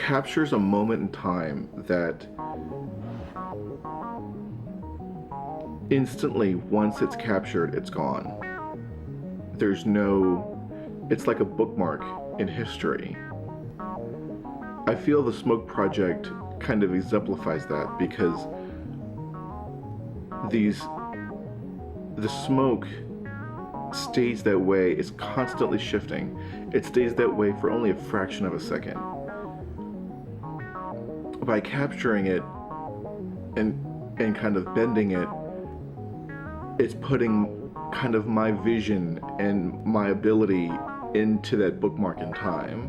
captures a moment in time that instantly, once it's captured, it's gone. It's like a bookmark in history. I feel the Smoke Project kind of exemplifies that because the smoke stays that way. It's constantly shifting. It stays that way for only a fraction of a second. By capturing it and kind of bending it, it's putting kind of my vision and my ability into that bookmark in time.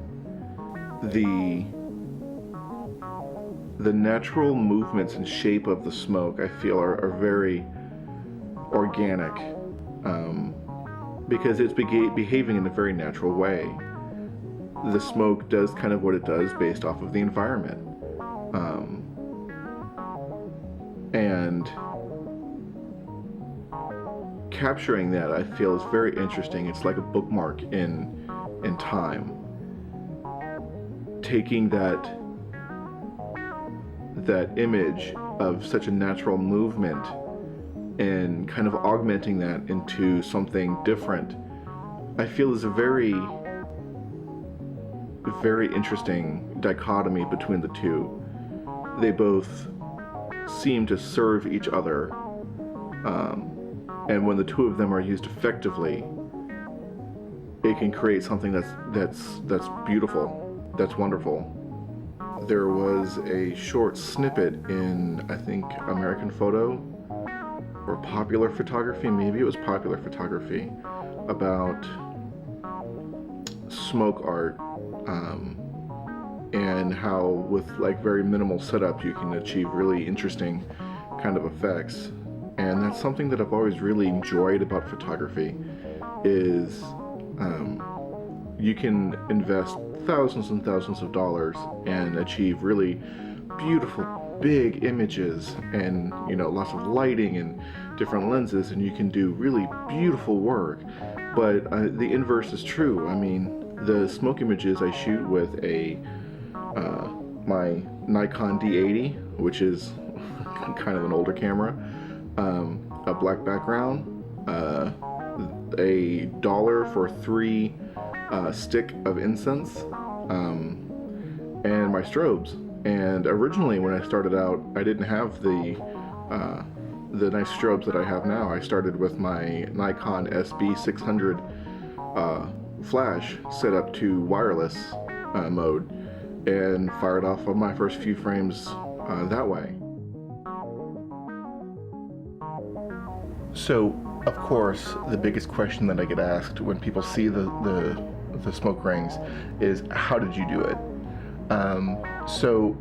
The natural movements and shape of the smoke, I feel, are very organic, because it's behaving in a very natural way. The smoke does kind of what it does based off of the environment. And capturing that, I feel, is very interesting. It's like a bookmark in time. Taking that image of such a natural movement and kind of augmenting that into something different, I feel is a very, very interesting dichotomy between the two. They both seem to serve each other, and when the two of them are used effectively, it can create something that's beautiful, that's wonderful. There was a short snippet in, I think, American Photo or Popular Photography, maybe it was Popular Photography, about smoke art, and how with like very minimal setup you can achieve really interesting kind of effects. And that's something that I've always really enjoyed about photography is you can invest thousands and thousands of dollars and achieve really beautiful big images and lots of lighting and different lenses, and you can do really beautiful work. But the inverse is true. I mean, the smoke images I shoot with my Nikon D80, which is kind of an older camera, a black background, $1 for 3 stick of incense, and my strobes. And originally, when I started out, I didn't have the nice strobes that I have now. I started with my Nikon SB600 flash set up to wireless mode and fired off of my first few frames that way. So, of course, the biggest question that I get asked when people see the smoke rings is, how did you do it? So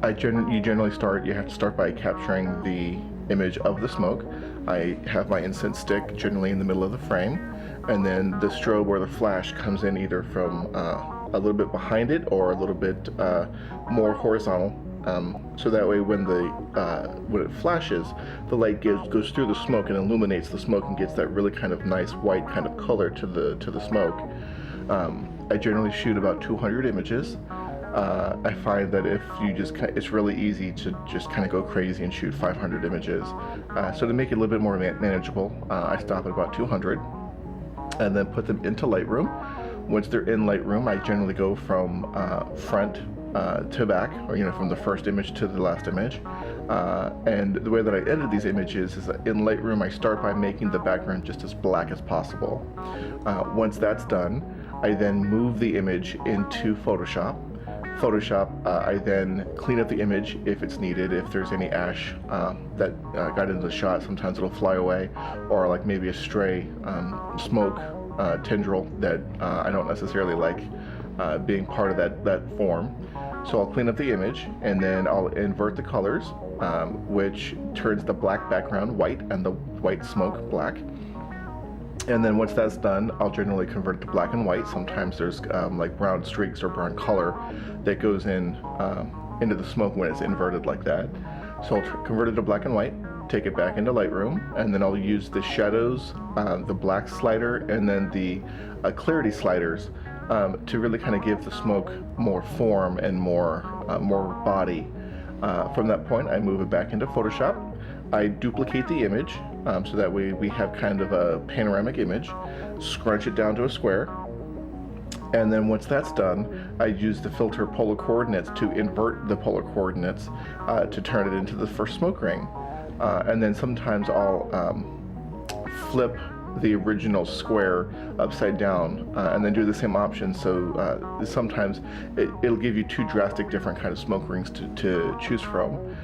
you have to start by capturing the image of the smoke. I have my incense stick generally in the middle of the frame, and then the strobe or the flash comes in either from a little bit behind it or a little bit more horizontal. So that way when it flashes, the light goes through the smoke and illuminates the smoke and gets that really kind of nice white kind of color to the smoke. I generally shoot about 200 images. I find that if you it's really easy to just kind of go crazy and shoot 500 images. So to make it a little bit more manageable, I stop at about 200 and then put them into Lightroom. Once they're in Lightroom, I generally go from front to back, or from the first image to the last image. And the way that I edit these images is that in Lightroom I start by making the background just as black as possible. Once that's done, I then move the image into Photoshop. I then clean up the image if it's needed. If there's any ash that got into the shot, sometimes it'll fly away, or like maybe a stray smoke tendril that I don't necessarily like being part of that form. So I'll clean up the image and then I'll invert the colors, which turns the black background white and the white smoke black. And then once that's done, I'll generally convert it to black and white. Sometimes there's like brown streaks or brown color that goes into the smoke when it's inverted like that. So I'll convert it to black and white, take it back into Lightroom, and then I'll use the shadows, the black slider, and then the clarity sliders to really kind of give the smoke more form and more body. From that point, I move it back into Photoshop. I duplicate the image, so that way we have kind of a panoramic image, scrunch it down to a square, and then once that's done, I use the filter polar coordinates to invert the polar coordinates to turn it into the first smoke ring. And then sometimes I'll flip the original square upside down and then do the same option. So sometimes it'll give you two drastic different kind of smoke rings to choose from.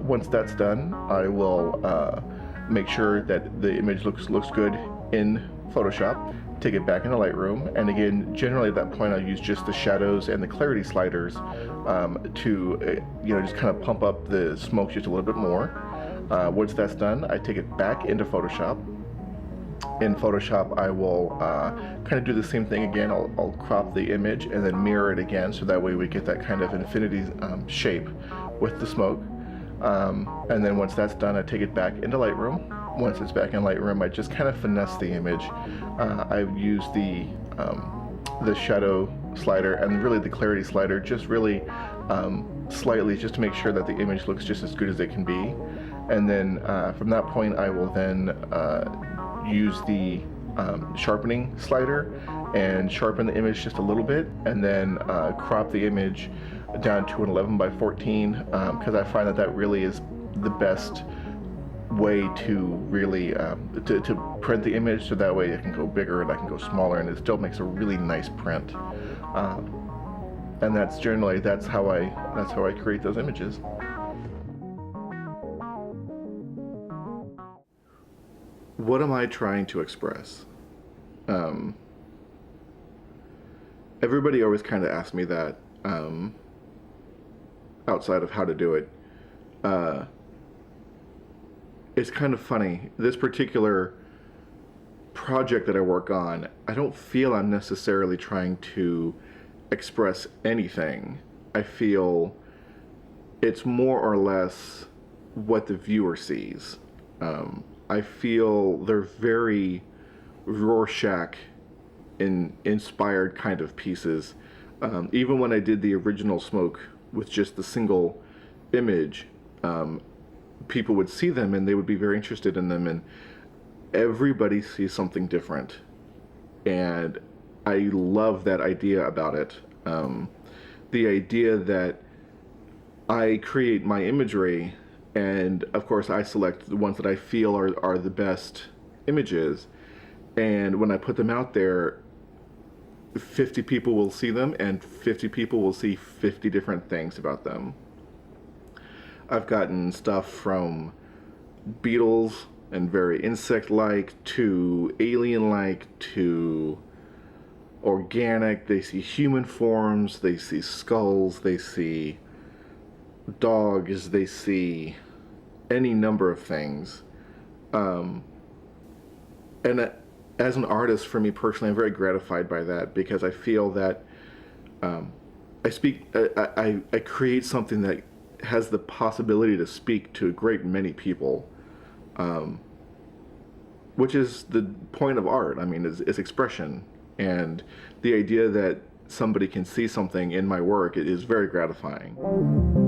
Once that's done, I will make sure that the image looks good in Photoshop, take it back into Lightroom, and again, generally at that point I'll use just the shadows and the clarity sliders to just kind of pump up the smoke just a little bit more. Once that's done, I take it back into Photoshop. In Photoshop, I will kind of do the same thing again. I'll crop the image and then mirror it again, so that way we get that kind of infinity shape with the smoke. And then once that's done, I take it back into Lightroom. Once it's back in Lightroom, I just kind of finesse the image. I've used the shadow slider and really the clarity slider, just really slightly, just to make sure that the image looks just as good as it can be. And then from that point, I will then use the sharpening slider and sharpen the image just a little bit, and then crop the image down to an 11 by 14 because I find that really is the best way to really to print the image, so that way I can go bigger and I can go smaller, and it still makes a really nice print. And that's how I create those images. What am I trying to express? Everybody always kind of asks me that outside of how to do it. It's kind of funny. This particular project that I work on, I don't feel I'm necessarily trying to express anything. I feel it's more or less what the viewer sees. I feel they're very Rorschach inspired kind of pieces. Even when I did the original Smoke with just the single image, people would see them and they would be very interested in them, and everybody sees something different, and I love that idea about it. The idea that I create my imagery, and of course I select the ones that I feel are the best images, and when I put them out there, 50 people will see them and 50 people will see 50 different things about them. I've gotten stuff from beetles and very insect-like to alien-like to organic. They see human forms, they see skulls, they see dogs, they see any number of things. And as an artist, for me personally, I'm very gratified by that, because I feel that I create something that has the possibility to speak to a great many people, which is the point of art. I mean, it's expression, and the idea that somebody can see something in my work is very gratifying.